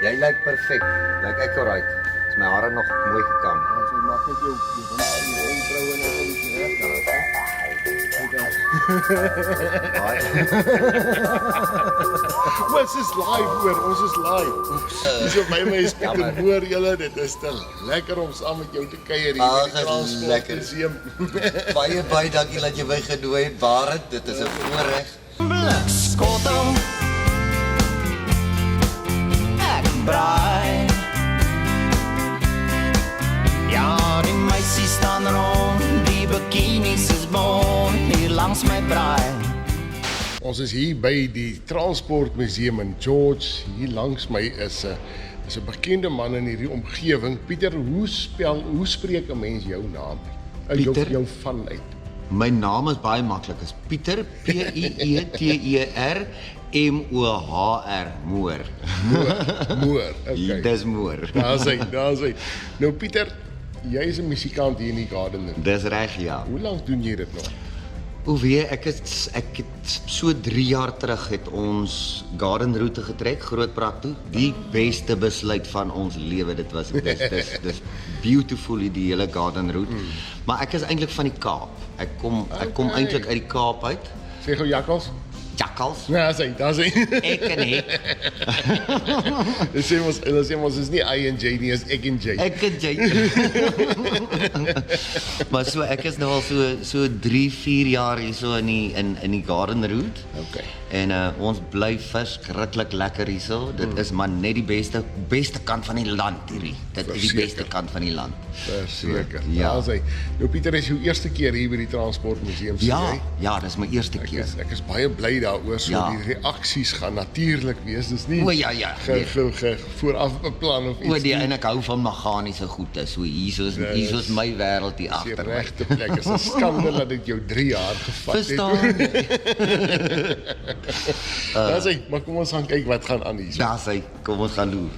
Jy lyk perfek. Lyk ek alright. Is my hare nog mooi gekam? As jy maak net jou ontroue en dan is jy reg daar, hè? Ons is live hoor, ons is live. Dis op my is Pieter Moore julle, dit is te lekker om saam met jou te kuier hier by die Transportmuseum. Baie dankie dat jy my genooi het, Barend. Dit is 'n voorreg. Blikskottel ek braai. Ja, die meisies staan rond, die bikinis is mooi hier langs my braai. Ons is hier by die Transportmuseum in George. Hier langs my is 'n bekende man in hierdie omgewing. Pieter, hoe spreek 'n mens jou naam uit? Pieter? Jou van uit. My naam is baie maklik, is Pieter, Pieter, Mohr, Mohr. Moor, okay. Dis Mohr. Daar's hy. Nou Pieter, jy is 'n musikant hier in die Garden Route. Dis reg, ja. Hoe lank doen jy dit nog? Hoe weet ek het so 3 jaar terug het ons Garden Route getrek, Grootbrak toe. Die beste besluit van ons lewe. Dit was dis beautiful die hele Garden Route. Maar ek is eintlik van die Kaap. Ek kom eintlik uit die Kaap uit. Sê gou jakkals? Jakkals. Ja, daar's hy. Ek en ek. Hulle sê ons is nie I en J nie, is ek en J. Ek en jy. Maar so ek is nou al so 3-4 jaar hier so in die Garden Route. Okay. En ons bly verskriklik lekker hierso. Dit is maar net die beste kant van die land hierdie. Dit is die beste kant van die land. Verseker. Ja. Daar's hy. Nou Pieter, is jou eerste keer hier by die Transportmuseum, sê jy? Ja, dis my eerste keer. Ek is baie bly daaroor, so Ja. die reaksies gaan natuurlik wees. Dis nie O, ja. vooraf beplan of iets. O, en ek hou van meganiese goede. So hier is my wêreld hier Dis die agter. regte plek. Dit is 'n skande dat dit jou 3 jaar gevat het. Verstaan? Daar's hy. Maar kom ons gaan kyk wat gaan aan hier. Daar's hy. Kom ons gaan loer.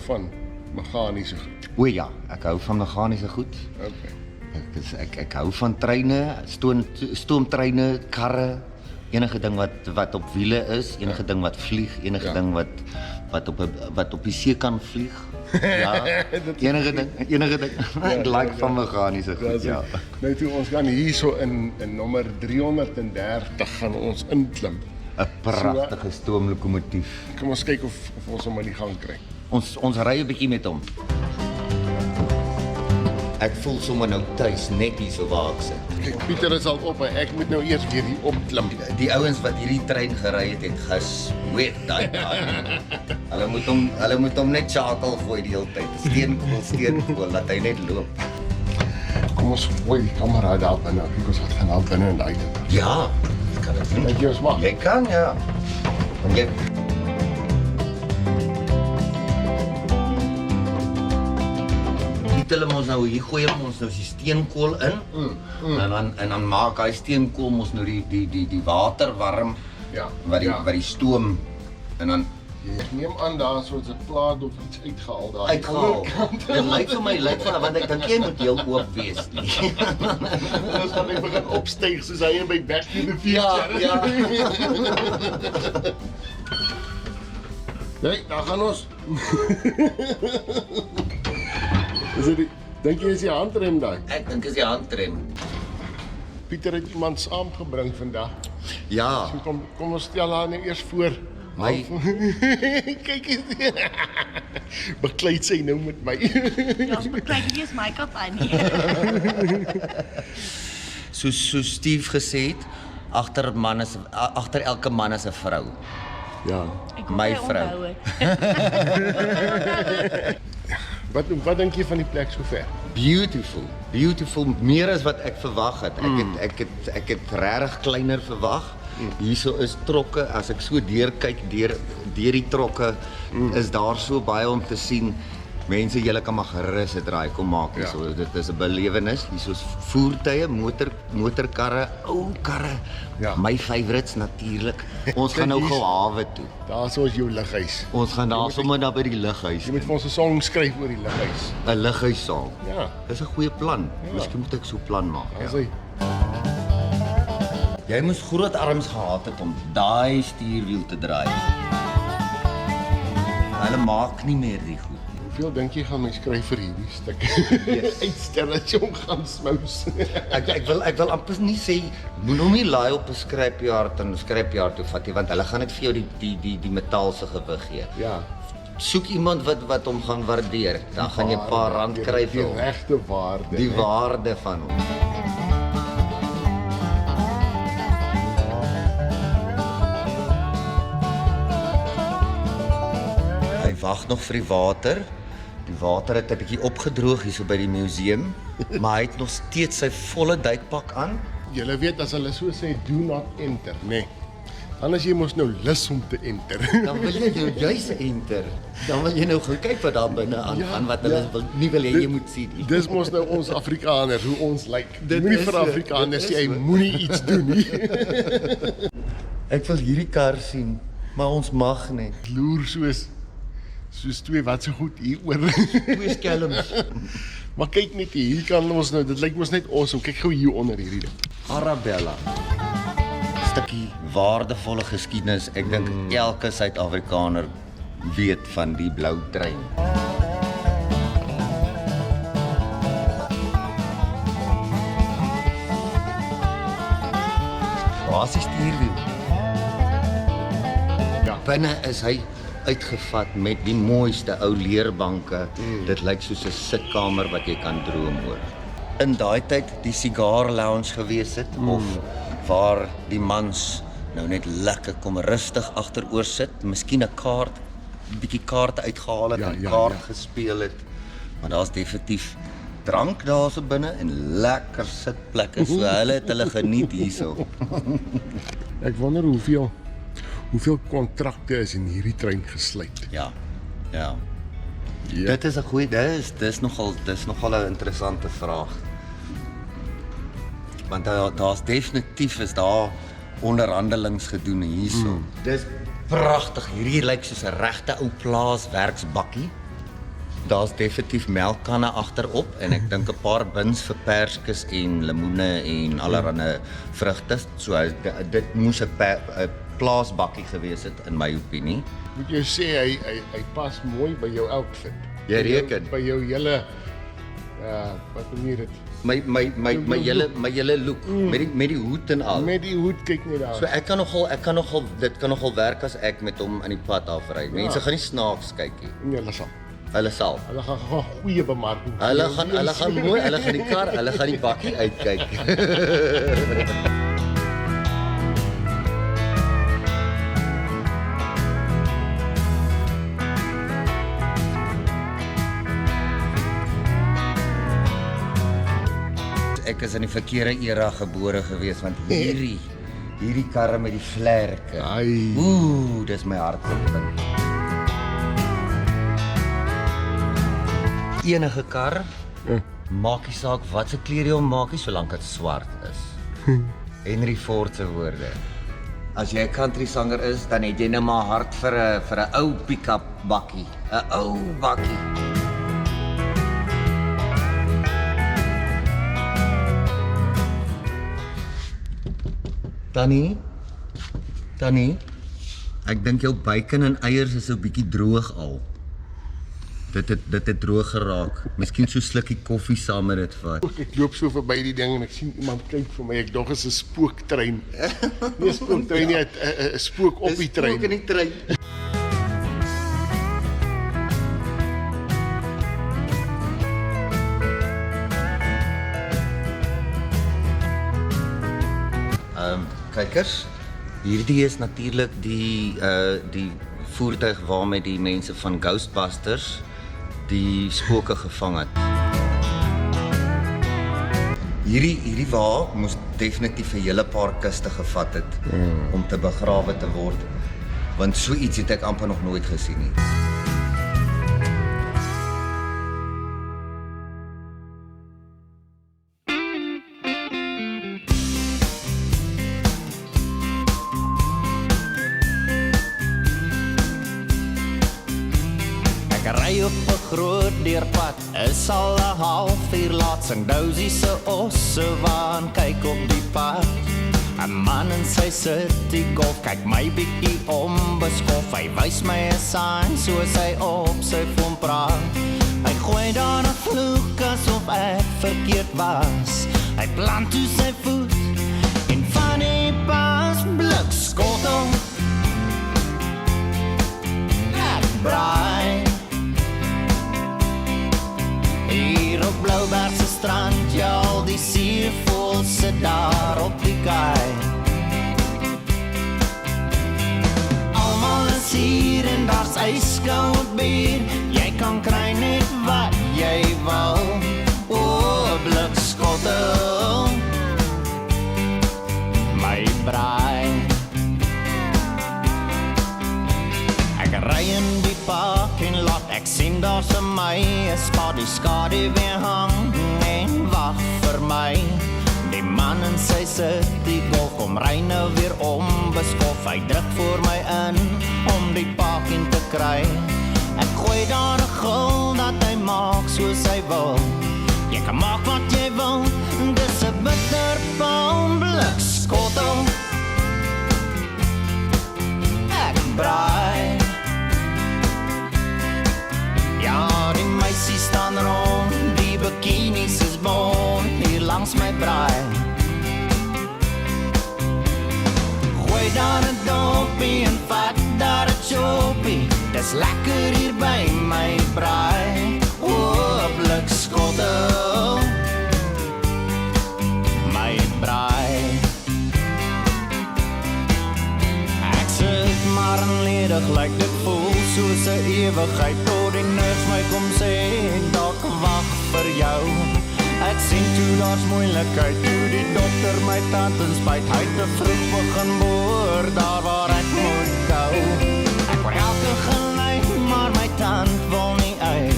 van meganiese goed. O ja, ek hou van meganiese goed. Okay. Ek hou van treine, stoomtreine, karre, Enige ding wat op wiele is, enige ding wat vlieg, enige ding wat op die see kan vlieg. Ja, enige ding. Ek like van meganiese goed, ja. Nou toe ons gaan hierso in nommer 330 gaan ons inklim. 'n pragtige stoomlokomotief. Kom ons kyk of ons hom aan die gang kry. Ons ry 'n bietjie met hom. Ek voel sommer nou tuis net hier so waar ek sit. Kyk, Pieter is al op en ek moet nou eers weer hier opklim. Die ouens wat hierdie trein gery het gesweet daai dag. Hulle moet hom net chakel gooi die hele tyd. Steenkool, laat hy net loop. Kom ons gooi die kamera daar binne. Kyk ons gaan daar binne en uit. Ja, kan dit doen. Net jy's maar. Jy kan, ja. En jy hulle ons nou, hier gooi hulle ons nou die steenkool in. En dan maak hy steenkool ons nou die water warm. Ja. Wat die stoom en dan Ek neem aan daar is 'n plaat of iets uitgehaal daar. uitgehaal. Dit lyk vir my, want ek dink jy moet heel oop wees nie. Ons gaan net begin opstyg soos hy by Back to the Future. Ja. Nee, daar gaan ons. Dink jy is die handrem daai? Ek dink is die handrem. Pieter het iemand saamgebring vandag. Ja. So kom ons stel haar nou eers voor. My Kyk eens. Bekleed sy nou met my. Ja, ons bekleed nie eens my kat aan nie. so Steve gesê het, agter elke man is 'n vrou. Ja. Ek My hoop hy vrou. onthou het. Wat dink jy van die plek sover? Beautiful, meer as wat ek verwag het. Ek het regtig kleiner verwag. Hierso is trokke, as ek so deurkyk deur die trokke, is daar so baie om te sien. Mense, julle kan maar gerus 'n draai kom maak hierso. Dit is 'n belewenis. Hierso is voertuie, motorkarre, ou karre. Ja. My favourites natuurlik. Ons gaan nou gou hawe toe. Daar's ons jou lughuis. Ons gaan daar sommer daar by die lughuis. Jy moet vir ons 'n song skryf oor die lughuis. 'n lughuissaal. Ja. Dis 'n goeie plan. Miskien moet ek so 'n plan maak. As hy Jy moes groot arms gehad het om daai stuurwiel te draai. Hulle maak nie meer die goed nie. hoeveel dink jy gaan my skryf vir hierdie stuk? Yes. Uitstelling om gaan smous. Ek wil amper nie sê moet hom nie laai op 'n scrapyard en scrapyard toe vat nie, want hulle gaan net vir jou die metaal se gewig gee. Ja. Soek iemand wat hom gaan waardeer. Dan gaan jy 'n paar rand kry vir die hom. regte waarde. Die waarde van hom. Hy wag nog vir die water. Die water het 'n bietjie opgedroog hier so by die museum, maar hy het nog steeds sy volle duikpak aan. Julle weet as hulle so sê do not enter, nee. Dan as jy mos nou lus om te enter. Dan wil jy nou juis enter. Dan wil jy nou gaan kyk wat daar binne aangaan wat hulle nie wil hê jy moet sien nie. Dis mos nou ons Afrikaners hoe ons lyk. Dit Moenie is vir so, Afrikaners dit sê is jy so. moenie iets doen nie. Ek wil hierdie kar sien, maar ons mag net. Loer soos twee wat so goed hier oor. Twee skelms. Maar kyk net hier kan ons nou, dit lyk mos net awesome. Kyk gou hier onder hierdie ding. Arabella. Stukkie waardevolle geskiedenis. Ek dink elke Suid-Afrikaner weet van die blou trein. Waar is die stuurwiel? Ja. Binne is hy uitgevat met die mooiste ou leerbanke. Dit lyk soos 'n sitkamer wat jy kan droom oor. In daai tyd die sigaar lounge gewees het of waar die mans nou net lekker kom rustig agteroor sit, miskien 'n bietjie kaarte uitgehaal het en kaart gespeel het. Maar daar's definitief drank daarso binne en lekker sitplekke. So hulle het hulle geniet hierso. Ek wonder hoeveel kontrakte is in hierdie trein gesluit. Ja. Ja. Ja. Dit is 'n goeie, dis nogal 'n interessante vraag. Want daar's definitief is daar onderhandelings gedoen hierso. Dis pragtig. Hierdie lyk soos 'n regte ou plaaswerksbakkie. Daar's definitief melkkanne agterop en ek dink 'n paar bins vir perskes en lemoene en allerlei vrugte. So dit moes 'n plaasbakkie gewees het in my opinie. Moet jy sê hy pas mooi by jou outfit. Jy reken. By jou hele wat noem jy dit? My hele look met die hoed en al. Met die hoed kyk net daar. So dit kan nogal werk as ek met hom in die pad afry. Mense gaan nie snaaks kyk nie. Nee, hulle sal. Hulle sal. Hulle gaan goeie bemarking. Hulle gaan mooi, hulle gaan die kar, hulle gaan die bakkie uitkyk. Ek is in die verkeerde era gebore gewees want hierdie karre met die vlerke. Ai. Dis my hartklop. Enige kar, maak nie saak wat se kleur jy hom maak nie, solank dit swart is. Henry Ford se woorde. As jy 'n country sanger is, dan het jy nou maar hart vir 'n ou pick-up bakkie, 'n ou bakkie. Tannie, ek dink jou bacon en eiers is 'n bietjie droog al. Dit het droog geraak. Miskien so 'n slukkie koffie saam met dit vat. Ek loop so verby die ding en ek sien iemand kyk vir my. Ek dink dit is 'n spooktrein. Nie 'n spooktrein nie, 'n spook op die trein. Spook in die trein. Kykers, hierdie is natuurlik die voertuig waarmee die mense van Ghostbusters die spooke gevang het. Hierdie wa moes definitief 'n hele paar kiste gevat het om te begrawe te word, want so iets het ek amper nog nooit gesien nie. Ry op 'n groot deurpad, is al 'n halfuur laat, sing Dousie se osse waan, kyk op die pad. 'n Man in sy city golf, kyk my bietjie onbeskof, hy wys my 'n sign, soos hy op sy foon praat. Hy gooi daar 'n vloek asof ek verkeerd was, hy plant toe sy voet, en van die pas blikskottel, ek braai. Hier op Blouberg se strand, ja, al die seevoël sit daar op die kaai. Almal is hier en daar's ijskoud bier, jy kan kry net wat jy wil. O, blikskottel, my braai. Ek ry in die parking lot, ek sien daar's 'n my, 'n spot die skadu weer hang en wag vir my. Die man in sy city golf kom ry nou weer onbeskof, hy druk voor my in om die parking te kry. Ek gooi daar 'n gul dat hy maak soos hy wil, jy kan maak wat jy wil, dis 'n bitterpalm blikskottel, ek braai. Ja, die meisies staan rond, die bikinis is mooi, hier langs my braai. Gooi daar 'n dopie en vat daar 'n choppie, dis lekker hier by my braai. O, blikskottel, my braai. Ek sit maar en ledig, lyk dit voel soos 'n ewigheid, tot die nurse my kom sê, dalk wag vir jou. Ek sien toe daar's moeilikheid, toe die dokter my tand inspuit, hy het te vroeg begin boor, daar waar ek moet gou. Ek word elke gelei, maar my tand wil nie uit.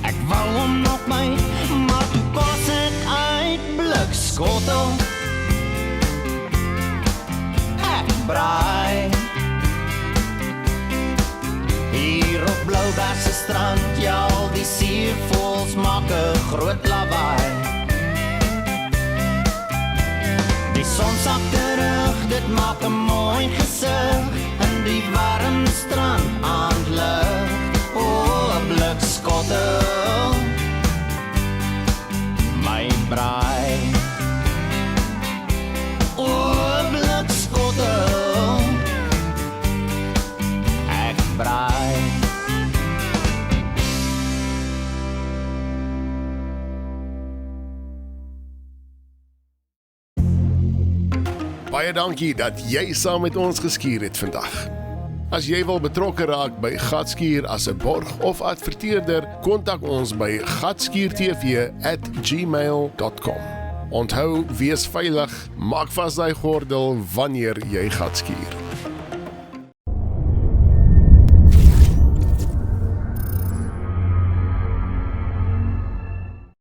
Ek wou hom nog byt, maar toe pas het uit, blikskottel, ek braai. Hier op Blouberg se strand, ja, al die suurvoëls maak 'n groot lawaai. Die son sak terug, dit maak 'n mooi gesig in die warm strand aandlig. O, 'n blikskottel, my braai. O, 'n blikskottel, ek braai. Baie dankie dat jy saam met ons geskuur het vandag. As jy wil betrokke raak by Gatskuur as 'n borg of adverteerder, kontak ons by gatskuurtv@gmail.com. Onthou, wees veilig, maak vas daai gordel wanneer jy gatskuur.